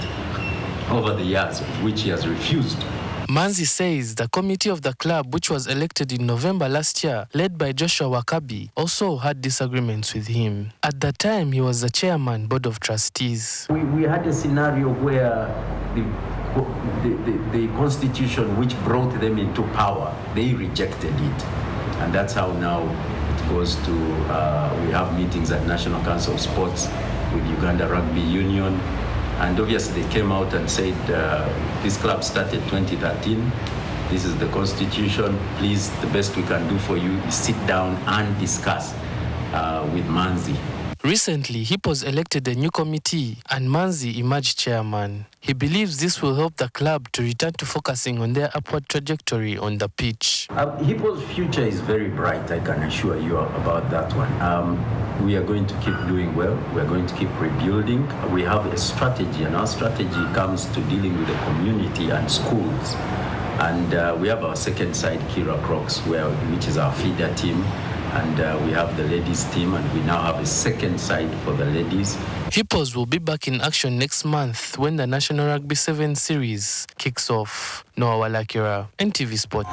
Speaker 3: over the years, which he has refused.
Speaker 28: Manzi says the committee of the club, which was elected in November last year, led by Joshua Wakabi, also had disagreements with him. At the time, he was the chairman, board of trustees.
Speaker 3: We had a scenario where the constitution which brought them into power, they rejected it. And that's how now goes to, we have meetings at National Council of Sports with Uganda Rugby Union, and obviously they came out and said, this club started 2013, this is the constitution, please, the best we can do for you is sit down and discuss with Manzi.
Speaker 28: Recently, Hippos elected a new committee and Manzi emerged chairman. He believes this will help the club to return to focusing on their upward trajectory on the pitch.
Speaker 3: Hippos' future is very bright, I can assure you about that one. We are going to keep doing well. We are going to keep rebuilding. We have a strategy, and our strategy comes to dealing with the community and schools. And we have our second side, Kira Crocs, which is our feeder team. And we have the ladies team, and we now have a second side for the ladies.
Speaker 28: Hippos will be back in action next month when the National Rugby 7 series kicks off. Noah Walakira, NTV Sport.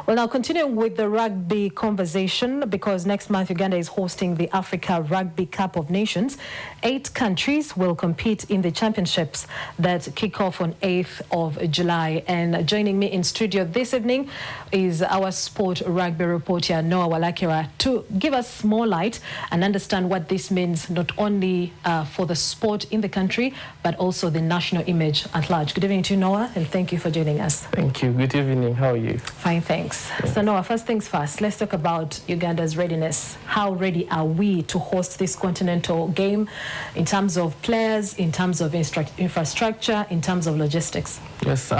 Speaker 1: Well, now continuing with the rugby conversation, because next month Uganda is hosting the Africa Rugby Cup of Nations. 8 countries will compete in the championships that kick off on 8th of July. And joining me in studio this evening is our sport rugby reporter, Noah Walakira, to give us more light and understand what this means, not only for the sport in the country, but also the national image at large. Good evening to you, Noah, and thank you for joining us.
Speaker 4: Thank you. Good evening. How are you?
Speaker 1: Fine, thanks. So Noah, first things first, let's talk about Uganda's readiness. How ready are we to host this continental game in terms of players, in terms of infrastructure, in terms of logistics?
Speaker 4: Yes,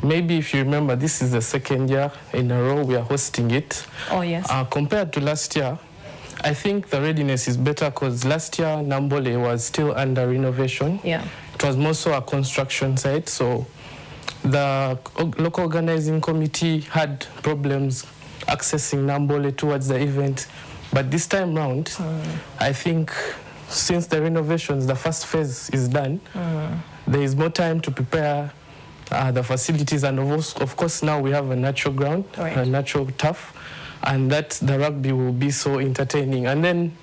Speaker 4: maybe if you remember, this is the second year in a row we are hosting it.
Speaker 1: Oh, yes.
Speaker 4: Compared to last year, I think the readiness is better because last year Nambole was still under renovation.
Speaker 1: Yeah.
Speaker 4: It was more so a construction site, so the local organizing committee had problems accessing Nambole towards the event. But this time round, I think since the renovations, the first phase is done, there is more time to prepare the facilities, and of course now we have a natural ground, a natural turf, and that the rugby will be so entertaining. And then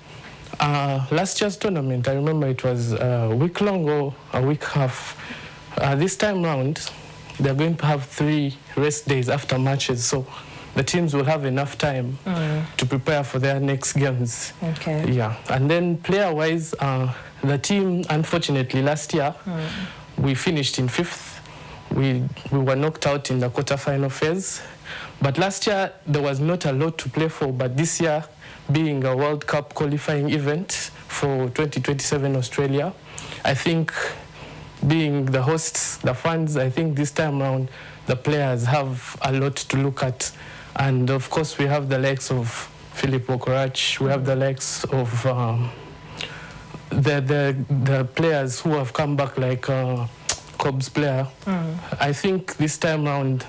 Speaker 4: last year's tournament, I remember it was a week long or a week half. This time round, they're going to have 3 rest days after matches, so the teams will have enough time to prepare for their next games.
Speaker 1: Okay.
Speaker 4: Yeah, and then player-wise, the team, unfortunately, last year, we finished in 5th. We were knocked out in the quarter-final phase. But last year, there was not a lot to play for, but this year, being a World Cup qualifying event for 2027 Australia, I think being the hosts, the fans, I think this time around, the players have a lot to look at. And of course, we have the likes of Philip Okorach, we have the likes of the players who have come back like Cobb's player. I think this time around,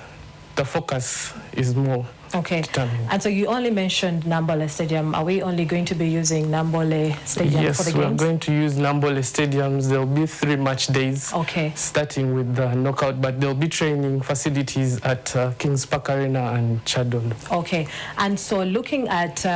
Speaker 4: the focus is more determined.
Speaker 1: And so you only mentioned Nambole Stadium. Are we only going to be using Nambole Stadium for the games? Yes, we are
Speaker 4: going to use Nambole Stadiums. There will be 3 match days, starting with the knockout, but there will be training facilities at Kings Park Arena and Chadol.
Speaker 1: Okay, and so looking at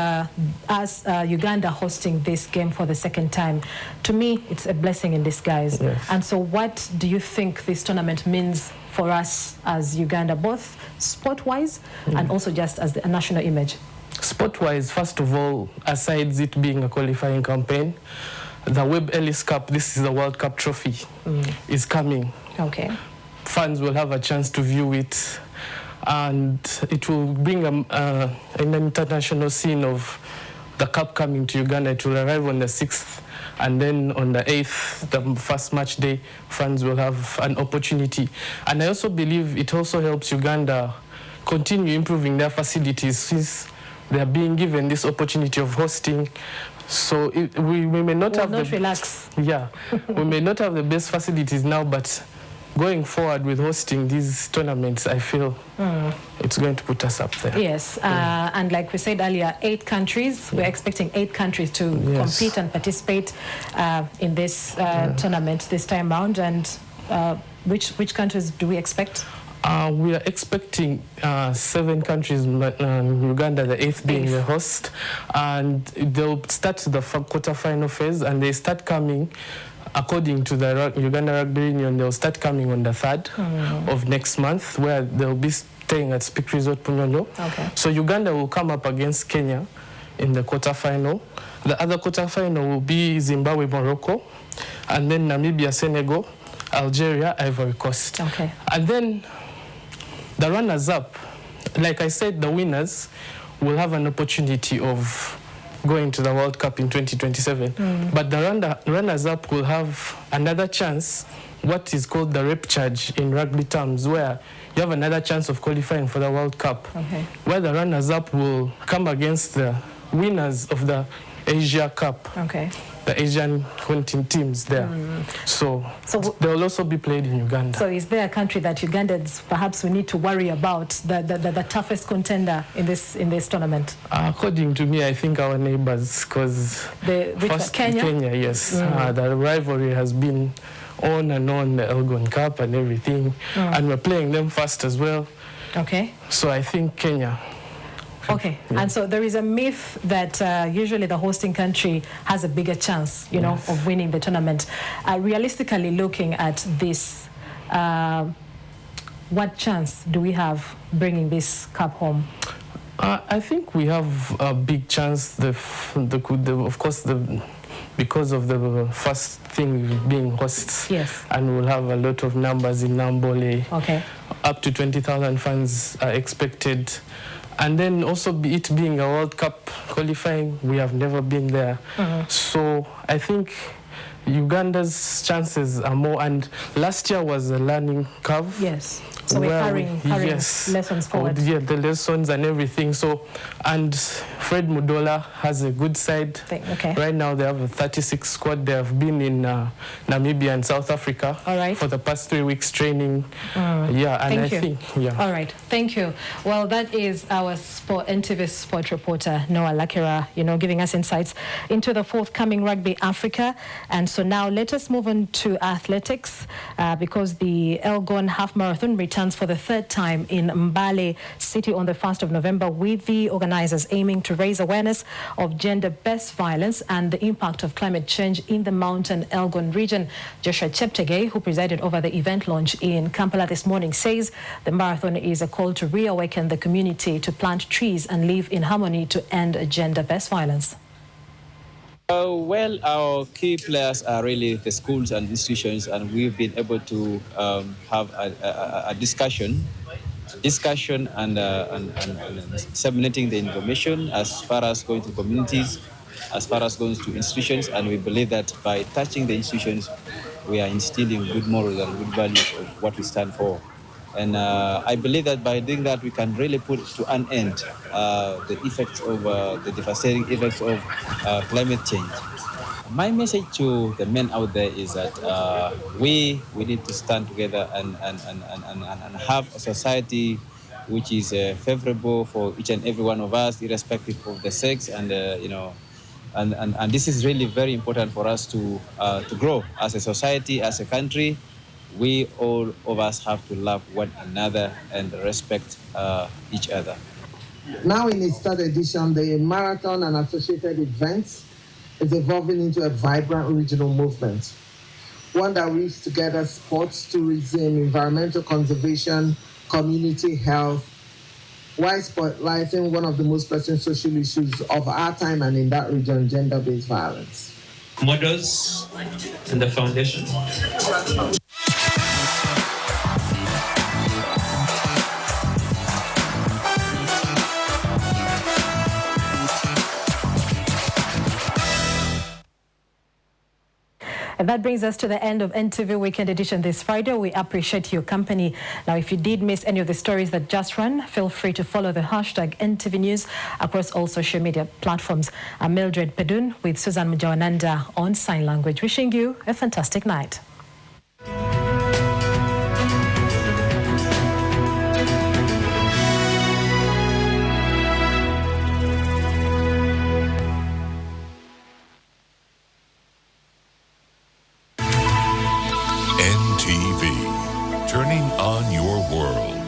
Speaker 1: us, Uganda hosting this game for the second time, to me, it's a blessing in disguise.
Speaker 4: Yes.
Speaker 1: And so what do you think this tournament means for us as Uganda, both sport-wise and also just as a national image?
Speaker 4: Sport-wise, first of all, aside it being a qualifying campaign, the Webb Ellis Cup, this is the World Cup trophy, is coming.
Speaker 1: Okay.
Speaker 4: Fans will have a chance to view it, and it will bring an international scene of the cup coming to Uganda. It will arrive on the 6th. And then on the 8th, the first match day, fans will have an opportunity. And I also believe it also helps Uganda continue improving their facilities since they are being given this opportunity of hosting. So we may not have
Speaker 1: relax.
Speaker 4: Yeah, we may not have the best facilities now, but going forward with hosting these tournaments, I feel it's going to put us up there.
Speaker 1: Yes, and like we said earlier, 8 countries. We're expecting 8 countries to compete and participate in this tournament this time round. And which countries do we expect?
Speaker 4: We are expecting 7 countries, Uganda, the 8th being the host. And they'll start the quarter-final phase, and they start coming. According to the Uganda Rugby Union, they'll start coming on the 3rd of next month, where they'll be staying at Speak Resort Punyonyo.
Speaker 1: Okay.
Speaker 4: So Uganda will come up against Kenya in the quarterfinal. The other quarterfinal will be Zimbabwe, Morocco, and then Namibia, Senegal, Algeria, Ivory Coast.
Speaker 1: Okay.
Speaker 4: And then the runners-up, like I said, the winners will have an opportunity of going to the World Cup in 2027. But the runners-up will have another chance, what is called the rep charge in rugby terms, where you have another chance of qualifying for the World Cup, where the runners-up will come against the winners of the Asia Cup.
Speaker 1: Okay.
Speaker 4: The Asian hunting teams there. So they will also be played in Uganda.
Speaker 1: So is there a country that Ugandans perhaps we need to worry about, the toughest contender in this tournament?
Speaker 4: According to me, I think our neighbors, because first Kenya, yes. The rivalry has been on and on, the Elgon Cup and everything. And we're playing them fast as well.
Speaker 1: Okay.
Speaker 4: So I think Kenya.
Speaker 1: Okay, and so there is a myth that usually the hosting country has a bigger chance, of winning the tournament. Realistically looking at this, what chance do we have bringing this cup home?
Speaker 4: I think we have a big chance. Of course, because of the first thing being hosts.
Speaker 1: Yes.
Speaker 4: And we'll have a lot of numbers in Nambole.
Speaker 1: Okay.
Speaker 4: Up to 20,000 fans are expected. And then also it being a World Cup qualifying, we have never been there. So I think Uganda's chances are more. And last year was a learning curve.
Speaker 1: Yes. So we're carrying lessons forward.
Speaker 4: Yeah, the lessons and everything. So, and Fred Mudola has a good side.
Speaker 1: Okay.
Speaker 4: Right now they have a 36 squad. They have been in Namibia and South Africa for the past 3 weeks training. Yeah, and
Speaker 1: Thank you. All right, thank you. Well, that is our NTV sport reporter, Noah Lakira, giving us insights into the forthcoming Rugby Africa. And So now let us move on to athletics because the Elgon Half Marathon returns for the third time in Mbale City on the 1st of November, with the organizers aiming to raise awareness of gender-based violence and the impact of climate change in the mountain Elgon region. Joshua Cheptegei, who presided over the event launch in Kampala this morning, says the marathon is a call to reawaken the community to plant trees and live in harmony to end gender-based violence.
Speaker 6: Well, our key players are really the schools and institutions, and we've been able to have a discussion and disseminating the information as far as going to communities, as far as going to institutions, and we believe that by touching the institutions, we are instilling good morals and good values of what we stand for. And I believe that by doing that, we can really put to an end the effects of the devastating effects of climate change. My message to the men out there is that we need to stand together and have a society which is favorable for each and every one of us, irrespective of the sex, and and this is really very important for us to grow as a society, as a country. We all of us have to love one another and respect each other.
Speaker 16: Now in its third edition, the marathon and associated events is evolving into a vibrant regional movement, one that weaves together sports, tourism, environmental conservation, community health, while spotlighting one of the most pressing social issues of our time and in that region, gender-based violence.
Speaker 8: Models and the foundation.
Speaker 1: And that brings us to the end of NTV Weekend Edition this Friday. We appreciate your company. Now, if you did miss any of the stories that just ran, feel free to follow the hashtag NTV News across all social media platforms. I'm Mildred Pedun with Susan Mujawananda on Sign Language, wishing you a fantastic night.
Speaker 27: NTV, turning on your world.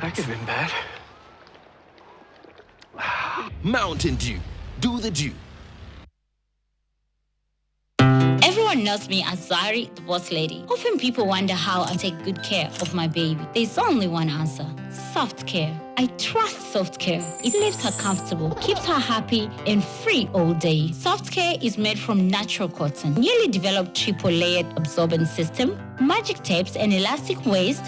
Speaker 10: That could have been bad.
Speaker 11: Mountain Dew. Do the Dew.
Speaker 12: Everyone knows me as Zari, the boss lady. Often people wonder how I take good care of my baby. There's only one answer: soft care. I trust Soft Care. It leaves her comfortable, keeps her happy and free all day. Soft Care is made from natural cotton, newly developed triple-layered absorbent system, magic tapes and elastic waist